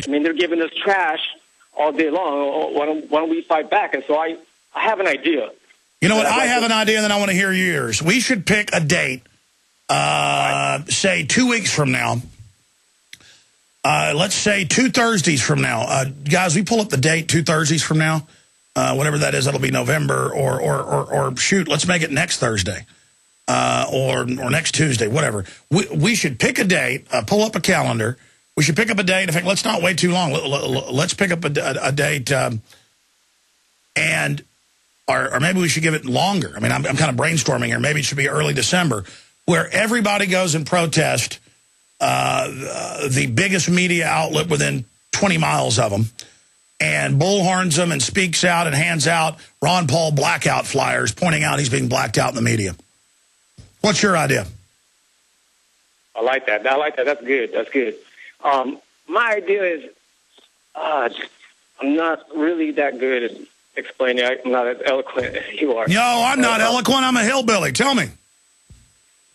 I mean, they're giving us trash all day long. Why don't we fight back? And so I have an idea. You know what? I have an idea, and then I want to hear yours. We should pick a date, say 2 weeks from now. Let's say 2 Thursdays from now. Guys, we pull up the date 2 Thursdays from now. Whatever that is, that'll be November, or shoot, let's make it next Thursday, or next Tuesday, whatever. We should pick a date, pull up a calendar. We should pick up a date. In fact, let's not wait too long. Let's pick up a date, or maybe we should give it longer. I mean, I'm kind of brainstorming here. Maybe it should be early December, where everybody goes and protest the biggest media outlet within 20 miles of them, and bullhorns them and speaks out and hands out Ron Paul blackout flyers pointing out he's being blacked out in the media. What's your idea? I like that. That's good. That's good. My idea is I'm not really that good at explaining. I'm not as eloquent as you are. No, I'm not eloquent. I'm a hillbilly. Tell me.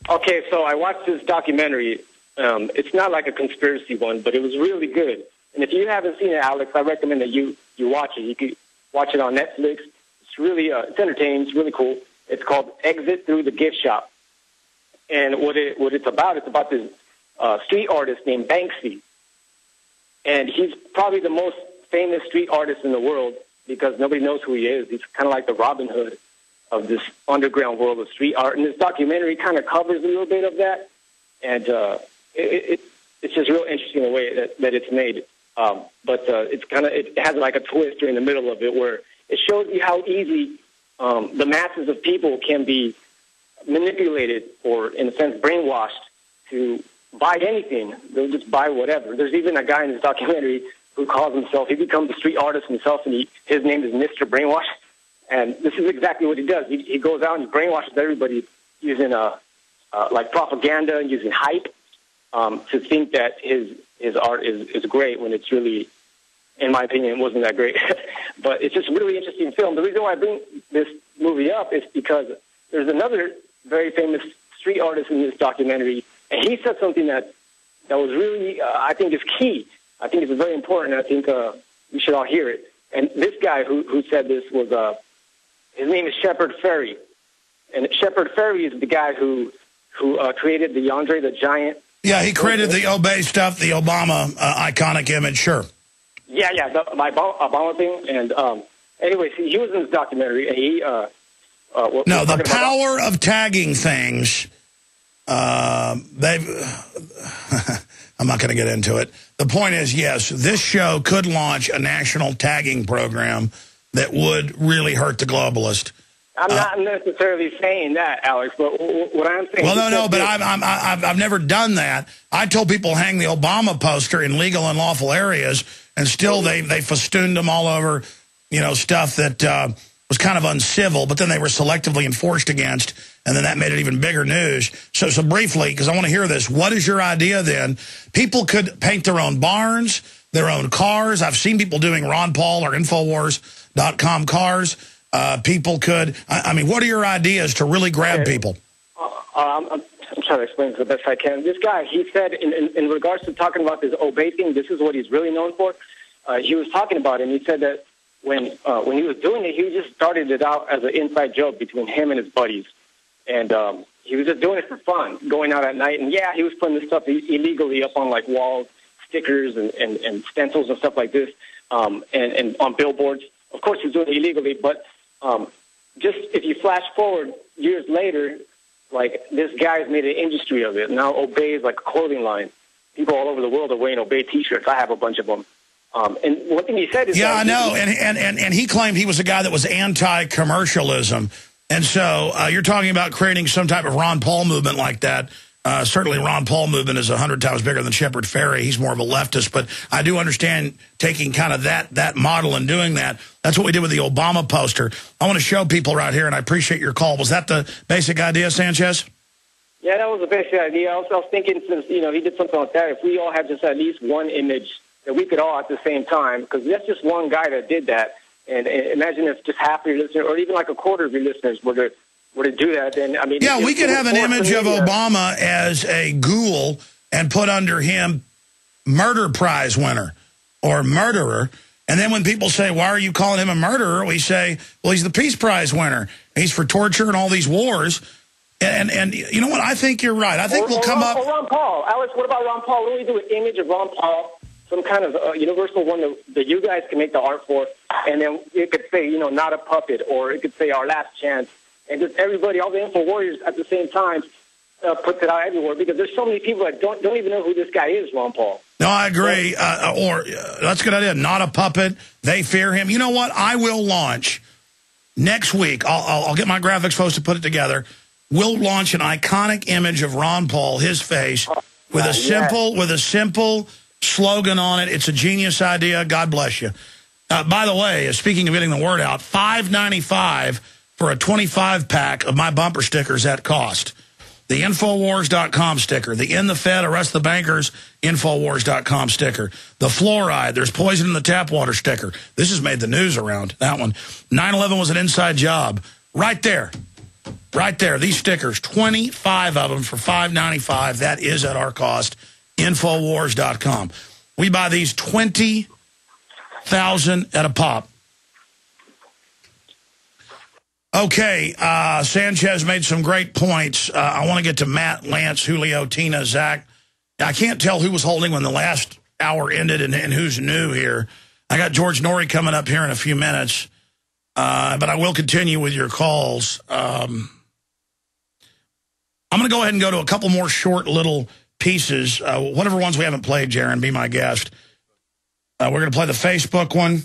Okay, so I watched this documentary. It's not like a conspiracy one, but it was really good. And if you haven't seen it, Alex, I recommend that you watch it. You can watch it on Netflix. It's really it's entertaining. It's really cool. It's called Exit Through the Gift Shop. And what it's about this street artist named Banksy. And he's probably the most famous street artist in the world because nobody knows who he is. He's kind of like the Robin Hood of this underground world of street art. And this documentary kind of covers a little bit of that. And it's just real interesting the way that it's made. But it has like a twist in the middle of it where it shows you how easy the masses of people can be manipulated or, in a sense, brainwashed to buy anything. They'll just buy whatever. There's even a guy in this documentary who calls himself, he becomes a street artist himself, and his name is Mr. Brainwash. And this is exactly what he does. He goes out and he brainwashes everybody using like propaganda and using hype to think that his art is great when it's really, in my opinion, it wasn't that great. But it's just a really interesting film. The reason why I bring this movie up is because there's another very famous street artist in this documentary, and he said something that was really, I think, is key. I think it's very important. I think we should all hear it. And this guy who said this was, his name is Shepard Fairey. And Shepard Fairey is the guy who created the Andre the Giant. Yeah, he created the Obey stuff, the Obama iconic image, sure. Yeah, the Obama thing. And anyway, he was in this documentary, and he... the power of tagging things, I'm not going to get into it. The point is, yes, this show could launch a national tagging program that would really hurt the globalist. I'm not necessarily saying that, Alex, but what I'm saying... Well, no, but I've never done that. I told people hang the Obama poster in legal and lawful areas, and still they festooned them all over, stuff that was kind of uncivil, but then they were selectively enforced against, and then that made it even bigger news. So briefly, because I want to hear this, what is your idea then? People could paint their own barns, their own cars. I've seen people doing Ron Paul or Infowars.com cars. People could, what are your ideas to really grab people? I'm trying to explain it the best I can. This guy, he said, in regards to talking about this Obey thing, this is what he's really known for. He was talking about it, and he said that when he was doing it, he just started it out as an inside joke between him and his buddies. And he was just doing it for fun, going out at night. And, yeah, he was putting this stuff illegally up on, like, walls, stickers and stencils and stuff like this, and on billboards. Of course, he's doing it illegally, but just if you flash forward years later, like, this guy's made an industry of it. Now Obey is like a clothing line. People all over the world are wearing Obey T-shirts. I have a bunch of them. And one thing he said is... Yeah, I know, and he claimed he was a guy that was anti-commercialism. And so you're talking about creating some type of Ron Paul movement like that. Certainly Ron Paul movement is 100 times bigger than Shepard Fairey. He's more of a leftist. But I do understand taking kind of that model and doing that. That's what we did with the Obama poster. I want to show people right here, and I appreciate your call. Was that the basic idea, Sanchez? Yeah, that was the basic idea. I was thinking, since he did something like that, if we all had just at least one image that we could all at the same time, because that's just one guy that did that. And imagine if just half of your listeners, or even like a quarter of your listeners, were to do that. Then yeah, we could have an image of Obama as a ghoul and put under him murder prize winner. or murderer. And then when people say, why are you calling him a murderer? We say, well, he's the Peace Prize winner. He's for torture and all these wars. And you know what? I think you're right. I think we'll come up. Or Ron Paul. Alex, what about Ron Paul? What do we do with an image of Ron Paul, some kind of universal one that you guys can make the art for? And then it could say, not a puppet, or it could say our last chance. And just everybody, all the info warriors at the same time, puts it out everywhere, because there's so many people that don't even know who this guy is, Ron Paul. No, I agree. That's a good idea. Not a puppet. They fear him. You know what? I will launch next week. I'll get my graphics folks to put it together. We'll launch an iconic image of Ron Paul, his face, with a simple slogan on it. It's a genius idea. God bless you. By the way, speaking of getting the word out, $5.95 for a 25-pack of my bumper stickers at cost. The Infowars.com sticker. The In the Fed, Arrest the Bankers, Infowars.com sticker. The Fluoride, There's Poison in the Tap Water sticker. This has made the news around, that one. 9/11 was an inside job. Right there. Right there. These stickers, 25 of them for $5.95. That is at our cost. Infowars.com. We buy these 20,000 at a pop. Okay, Sanchez made some great points. I want to get to Matt, Lance, Julio, Tina, Zach. I can't tell who was holding when the last hour ended and who's new here. I got George Norrie coming up here in a few minutes, but I will continue with your calls. I'm going to go ahead and go to a couple more short little pieces. Whatever ones we haven't played, Jaron, be my guest. We're going to play the Facebook one,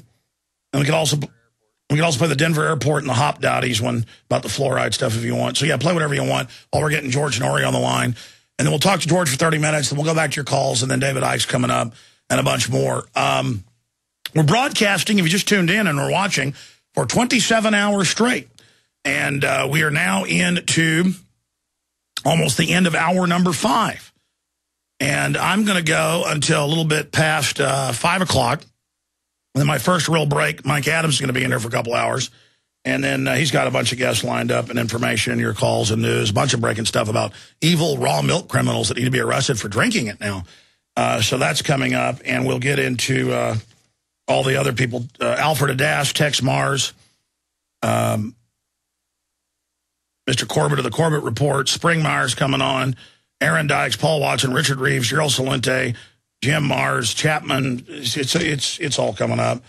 and we can also play the Denver Airport and the Hop Dotties one about the fluoride stuff if you want. So, yeah, play whatever you want while we're getting George Norrie on the line. And then we'll talk to George for 30 minutes, then we'll go back to your calls, and then David Icke's coming up and a bunch more. We're broadcasting, if you just tuned in and we're watching, for 27 hours straight. And we are now into almost the end of hour number 5. And I'm going to go until a little bit past 5 o'clock. And then my first real break, Mike Adams is going to be in there for a couple hours. And then he's got a bunch of guests lined up and information, your calls and news, a bunch of breaking stuff about evil raw milk criminals that need to be arrested for drinking it now. So that's coming up. And we'll get into all the other people. Alfred Adass, Tex Mars, Mr. Corbett of the Corbett Report, Springmeyer's coming on, Aaron Dykes, Paul Watson, Richard Reeves, Gerald Salente, Jim Mars, Chapman. It's all coming up.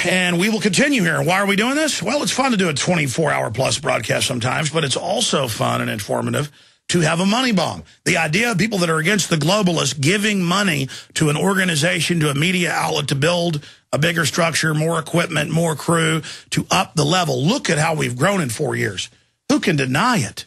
And we will continue here. Why are we doing this? Well, it's fun to do a 24-hour-plus broadcast sometimes, but it's also fun and informative to have a money bomb. The idea of people that are against the globalists giving money to an organization, to a media outlet to build a bigger structure, more equipment, more crew, to up the level. Look at how we've grown in 4 years. Who can deny it?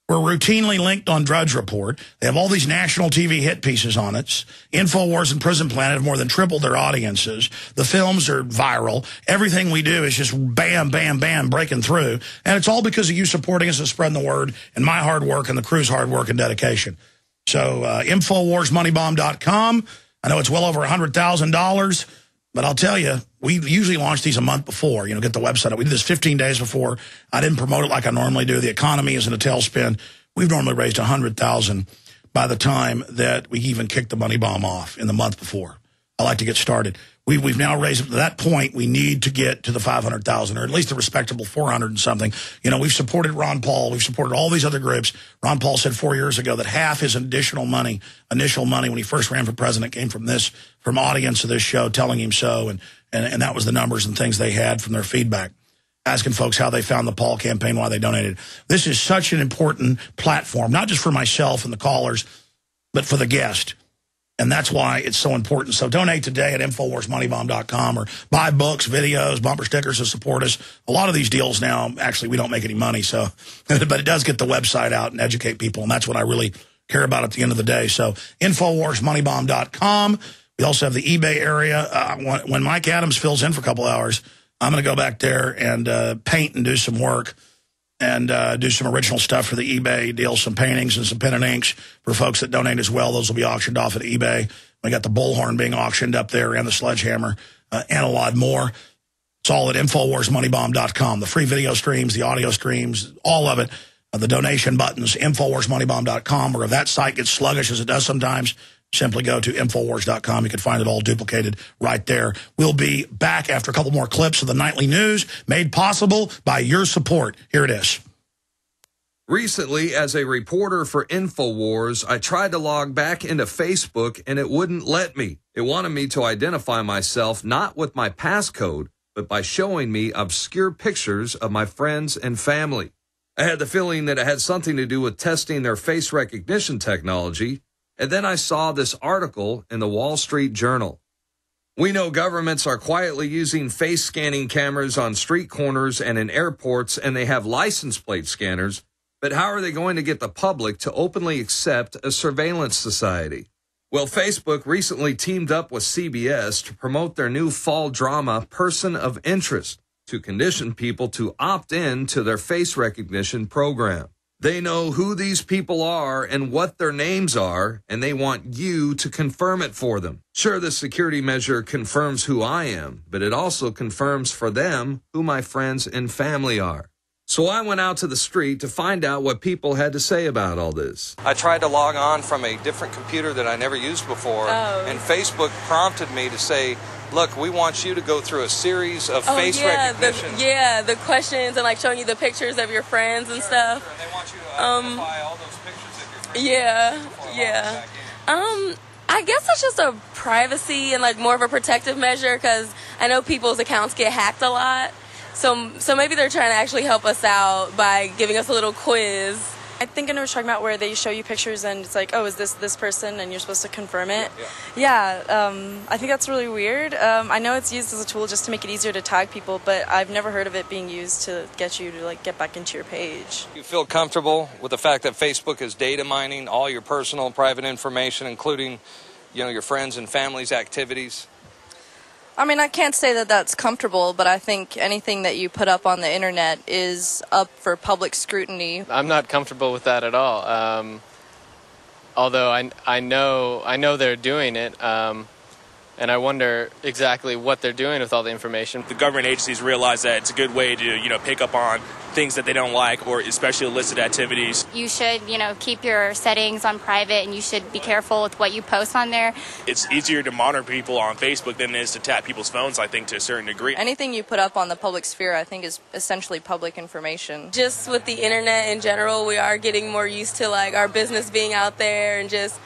We're routinely linked on Drudge Report. They have all these national TV hit pieces on it. InfoWars and Prison Planet have more than tripled their audiences. The films are viral. Everything we do is just bam, bam, bam, breaking through. And it's all because of you supporting us and spreading the word and my hard work and the crew's hard work and dedication. So InfoWarsMoneyBomb.com. I know it's well over $100,000. But I'll tell you, we usually launch these a month before, get the website up. We did this 15 days before. I didn't promote it like I normally do. The economy is in a tailspin. We've normally raised $100,000 by the time that we even kick the money bomb off in the month before. I like to get started. We've now raised it to that point. We need to get to the 500,000, or at least a respectable 400 and something. We've supported Ron Paul. We've supported all these other groups. Ron Paul said 4 years ago that half his initial money when he first ran for president came from audience of this show telling him so. And that was the numbers and things they had from their feedback, asking folks how they found the Paul campaign, why they donated. This is such an important platform, not just for myself and the callers, but for the guest. And that's why it's so important. So donate today at InfoWarsMoneyBomb.com, or buy books, videos, bumper stickers to support us. A lot of these deals now, actually, we don't make any money, so but it does get the website out and educate people, and that's what I really care about at the end of the day. So InfoWarsMoneyBomb.com. We also have the eBay area. When Mike Adams fills in for a couple hours, I'm going to go back there and paint and do some work and do some original stuff for the eBay deal, some paintings and some pen and inks for folks that donate as well. Those will be auctioned off at eBay. We got the bullhorn being auctioned up there and the sledgehammer and a lot more. It's all at InfoWarsMoneyBomb.com. The free video streams, the audio streams, all of it, the donation buttons, InfoWarsMoneyBomb.com, or if that site gets sluggish as it does sometimes, Simply go to Infowars.com. You can find it all duplicated right there. We'll be back after a couple more clips of the nightly news made possible by your support. Here it is. Recently, as a reporter for Infowars, I tried to log back into Facebook and it wouldn't let me. It wanted me to identify myself not with my passcode, but by showing me obscure pictures of my friends and family. I had the feeling that it had something to do with testing their face recognition technology, and then I saw this article in the Wall Street Journal. We know governments are quietly using face scanning cameras on street corners and in airports, and they have license plate scanners, but how are they going to get the public to openly accept a surveillance society? Well, Facebook recently teamed up with CBS to promote their new fall drama, Person of Interest, to condition people to opt in to their face recognition program. They know who these people are and what their names are, and they want you to confirm it for them. Sure, the security measure confirms who I am, but it also confirms for them who my friends and family are. So I went out to the street to find out what people had to say about all this. I tried to log on from a different computer that I never used before, and Facebook prompted me to say, look, we want you to go through a series of face recognition. The questions and like showing you the pictures of your friends and stuff. Sure. They want you to identify all those pictures of your friends. I guess it's just a privacy and like more of a protective measure because I know people's accounts get hacked a lot. So maybe they're trying to actually help us out by giving us a little quiz. I think I know what you're talking about where they show you pictures and it's like, oh, is this person? And you're supposed to confirm it. I think that's really weird. I know it's used as a tool just to make it easier to tag people, but I've never heard of it being used to get you to like get back into your page. You feel comfortable with the fact that Facebook is data mining all your personal and private information, including, your friends and family's activities? I mean, I can't say that that's comfortable, but I think anything that you put up on the internet is up for public scrutiny. I'm not comfortable with that at all. Although I know they're doing it, and I wonder exactly what they're doing with all the information. The government agencies realize that it's a good way to, pick up on things that they don't like, or especially illicit activities. You should, keep your settings on private, and you should be careful with what you post on there. It's easier to monitor people on Facebook than it is to tap people's phones, I think, to a certain degree. Anything you put up on the public sphere, I think, is essentially public information. Just with the internet in general, we are getting more used to like our business being out there and just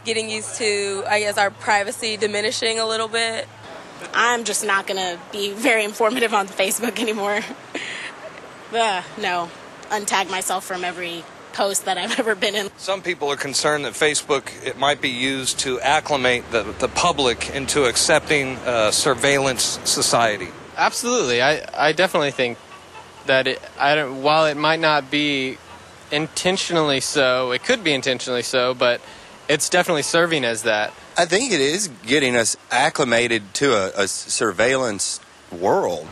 getting used to, I guess, our privacy diminishing a little bit. I'm just not going to be very informative on Facebook anymore. No, untag myself from every post that I've ever been in. Some people are concerned that Facebook, it might be used to acclimate the public into accepting surveillance society. Absolutely. I definitely think that while it might not be intentionally so, it could be intentionally so, but it's definitely serving as that. I think it is getting us acclimated to a surveillance world.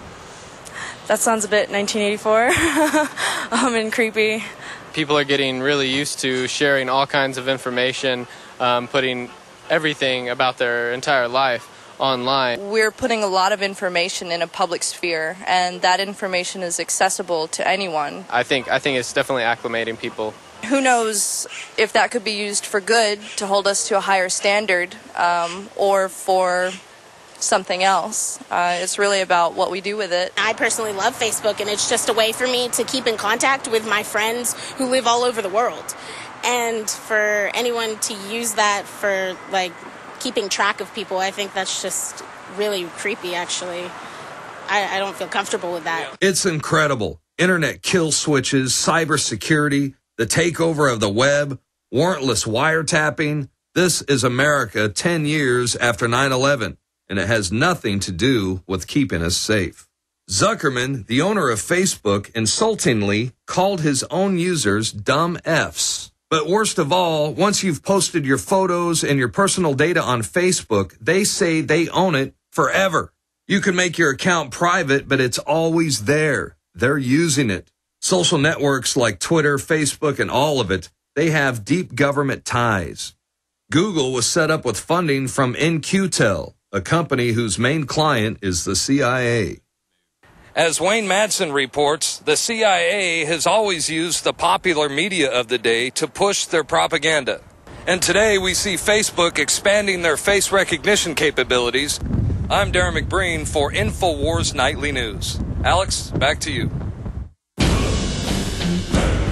That sounds a bit 1984 and creepy. People are getting really used to sharing all kinds of information, putting everything about their entire life online. We're putting a lot of information in a public sphere, and that information is accessible to anyone. I think it's definitely acclimating people. Who knows if that could be used for good to hold us to a higher standard or for something else. It's really about what we do with it. I personally love Facebook, and it's just a way for me to keep in contact with my friends who live all over the world. And for anyone to use that for like keeping track of people, I think that's just really creepy, actually. I don't feel comfortable with that. It's incredible. Internet kill switches, cybersecurity, the takeover of the web, warrantless wiretapping. This is America 10 years after 9/11, and it has nothing to do with keeping us safe. Zuckerman, the owner of Facebook, insultingly called his own users dumb Fs. But worst of all, once you've posted your photos and your personal data on Facebook, they say they own it forever. You can make your account private, but it's always there. They're using it. Social networks like Twitter, Facebook, and all of it, they have deep government ties. Google was set up with funding from In-Q-Tel, a company whose main client is the CIA. As Wayne Madsen reports, the CIA has always used the popular media of the day to push their propaganda. And today we see Facebook expanding their face recognition capabilities. I'm Darren McBreen for InfoWars Nightly News. Alex, back to you.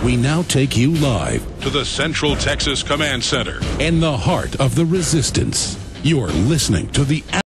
We now take you live to the Central Texas Command Center in the heart of the resistance. You're listening to the